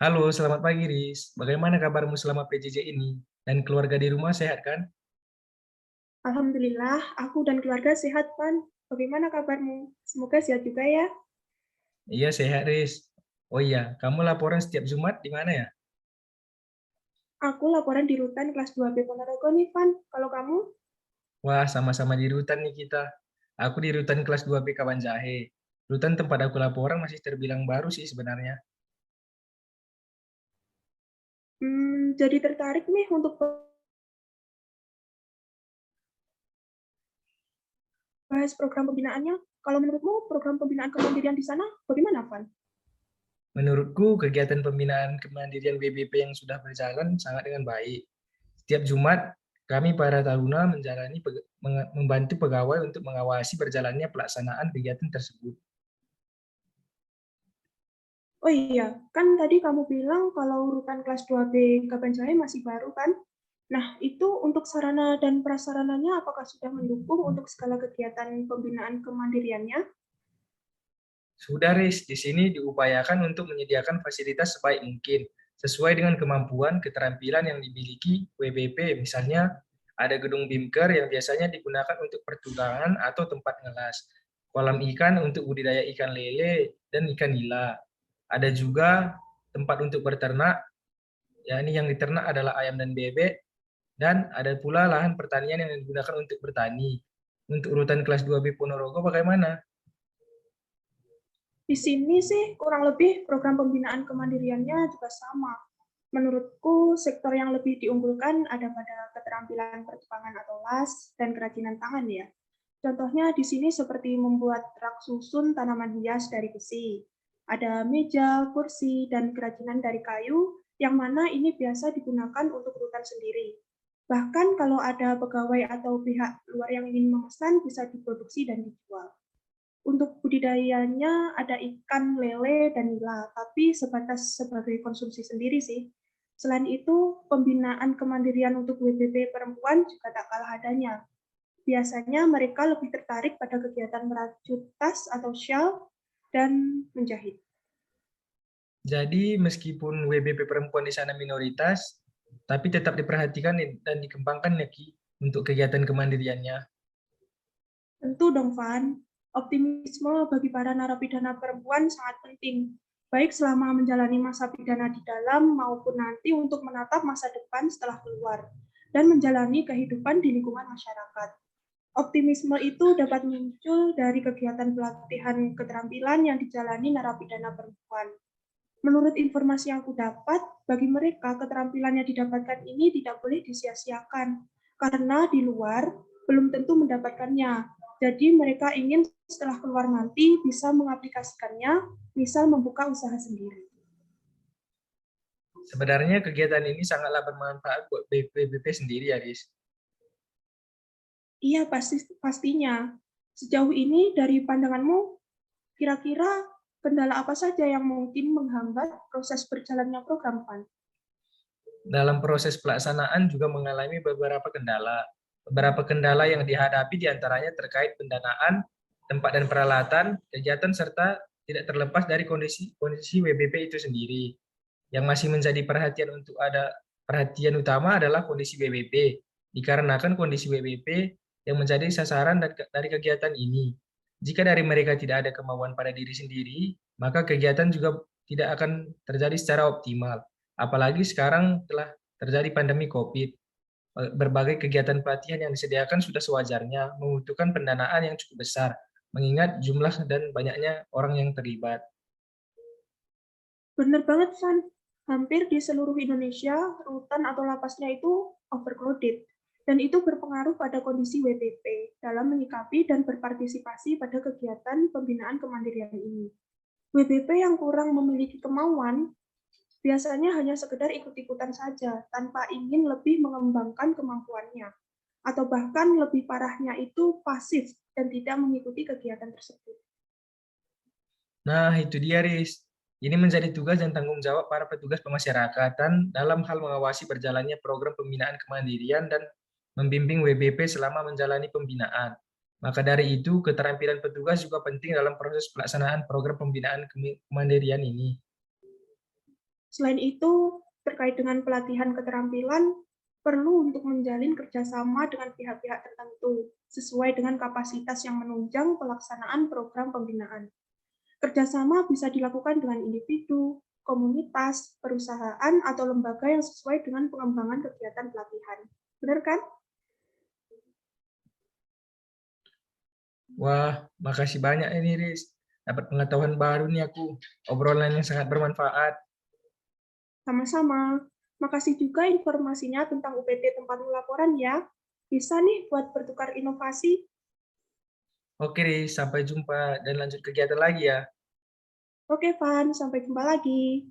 Halo, selamat pagi, Riz. Bagaimana kabarmu selama PJJ ini? Dan keluarga di rumah sehat kan? Alhamdulillah, aku dan keluarga sehat, Pan. Bagaimana kabarmu? Semoga sehat juga ya. Iya, sehat, Riz. Oh iya, kamu laporan setiap Jumat di mana ya? Aku laporan di Rutan kelas 2B Ponorogo nih, Pan. Kalau kamu? Wah, sama-sama di rutan nih kita. Aku di rutan kelas 2B Kabanjahe. Rutan tempat aku laporan masih terbilang baru sih sebenarnya. Jadi tertarik nih untuk bahas program pembinaannya. Kalau menurutmu program pembinaan kemandirian di sana bagaimana, Pan? Menurutku, kegiatan pembinaan kemandirian WBP yang sudah berjalan sangat dengan baik. Setiap Jumat, kami para taruna membantu pegawai untuk mengawasi berjalannya pelaksanaan kegiatan tersebut. Oh iya, kan tadi kamu bilang kalau Rutan kelas 2B Kabanjahe masih baru kan? Nah, itu untuk sarana dan prasarananya apakah sudah mendukung untuk segala kegiatan pembinaan kemandiriannya? Sudah, Riz, di sini diupayakan untuk menyediakan fasilitas sebaik mungkin, sesuai dengan kemampuan keterampilan yang dimiliki WBP. Misalnya, ada gedung BIMKER yang biasanya digunakan untuk pertukangan atau tempat ngelas, kolam ikan untuk budidaya ikan lele dan ikan nila. Ada juga tempat untuk berternak, yakni yang diternak adalah ayam dan bebek, dan ada pula lahan pertanian yang digunakan untuk bertani. Untuk urutan kelas 2B Ponorogo bagaimana? Di sini sih kurang lebih program pembinaan kemandiriannya juga sama. Menurutku sektor yang lebih diunggulkan ada pada keterampilan pertukangan atau las dan kerajinan tangan ya. Contohnya di sini seperti membuat rak susun tanaman hias dari besi. Ada meja, kursi, dan kerajinan dari kayu yang mana ini biasa digunakan untuk rutan sendiri. Bahkan kalau ada pegawai atau pihak luar yang ingin memesan bisa diproduksi dan dijual. Untuk budidayanya ada ikan lele dan nila, tapi sebatas sebagai konsumsi sendiri sih. Selain itu, pembinaan kemandirian untuk WBB perempuan juga tak kalah adanya. Biasanya mereka lebih tertarik pada kegiatan merajut tas atau shawl dan menjahit. Jadi meskipun WBP perempuan di sana minoritas, tapi tetap diperhatikan dan dikembangkan ya Ki untuk kegiatan kemandiriannya. Tentu dong, Van. Optimisme bagi para narapidana perempuan sangat penting, baik selama menjalani masa pidana di dalam maupun nanti untuk menatap masa depan setelah keluar dan menjalani kehidupan di lingkungan masyarakat. Optimisme itu dapat muncul dari kegiatan pelatihan keterampilan yang dijalani narapidana perempuan. Menurut informasi yang aku dapat, bagi mereka keterampilan yang didapatkan ini tidak boleh disia-siakan, karena di luar belum tentu mendapatkannya. Jadi mereka ingin setelah keluar nanti bisa mengaplikasikannya, misal membuka usaha sendiri. Sebenarnya kegiatan ini sangatlah bermanfaat buat WBP sendiri ya, Riz. Iya, pastinya. Sejauh ini dari pandanganmu, kira-kira kendala apa saja yang mungkin menghambat proses berjalannya program, Pan? Dalam proses pelaksanaan juga mengalami beberapa kendala. Beberapa kendala yang dihadapi diantaranya terkait pendanaan, tempat dan peralatan, kegiatan, serta tidak terlepas dari kondisi WBP itu sendiri. Yang masih menjadi perhatian utama adalah kondisi WBP, dikarenakan kondisi WBP yang menjadi sasaran dari kegiatan ini. Jika dari mereka tidak ada kemauan pada diri sendiri, maka kegiatan juga tidak akan terjadi secara optimal. Apalagi sekarang telah terjadi pandemi COVID. Berbagai kegiatan pelatihan yang disediakan sudah sewajarnya membutuhkan pendanaan yang cukup besar, mengingat jumlah dan banyaknya orang yang terlibat. Benar banget, Van. Hampir di seluruh Indonesia, rutan atau lapasnya itu overcrowded. Dan itu berpengaruh pada kondisi WPP dalam menyikapi dan berpartisipasi pada kegiatan pembinaan kemandirian ini. WPP yang kurang memiliki kemauan biasanya hanya sekedar ikut-ikutan saja tanpa ingin lebih mengembangkan kemampuannya. Atau bahkan lebih parahnya itu pasif dan tidak mengikuti kegiatan tersebut. Nah, itu dia, Riz. Ini menjadi tugas dan tanggung jawab para petugas pemasyarakatan dalam hal mengawasi berjalannya program pembinaan kemandirian dan membimbing WBP selama menjalani pembinaan. Maka dari itu, keterampilan petugas juga penting dalam proses pelaksanaan program pembinaan kemandirian ini. Selain itu, terkait dengan pelatihan keterampilan, perlu untuk menjalin kerjasama dengan pihak-pihak tertentu, sesuai dengan kapasitas yang menunjang pelaksanaan program pembinaan. Kerjasama bisa dilakukan dengan individu, komunitas, perusahaan, atau lembaga yang sesuai dengan pengembangan kegiatan pelatihan. Benar kan? Wah, makasih banyak ini, Riz. Dapat pengetahuan baru nih aku. Obrolan yang sangat bermanfaat. Sama-sama. Makasih juga informasinya tentang UPT tempatmu laporan ya. Bisa nih buat bertukar inovasi. Oke, Riz. Sampai jumpa dan lanjut kegiatan lagi ya. Oke, Van. Sampai jumpa lagi.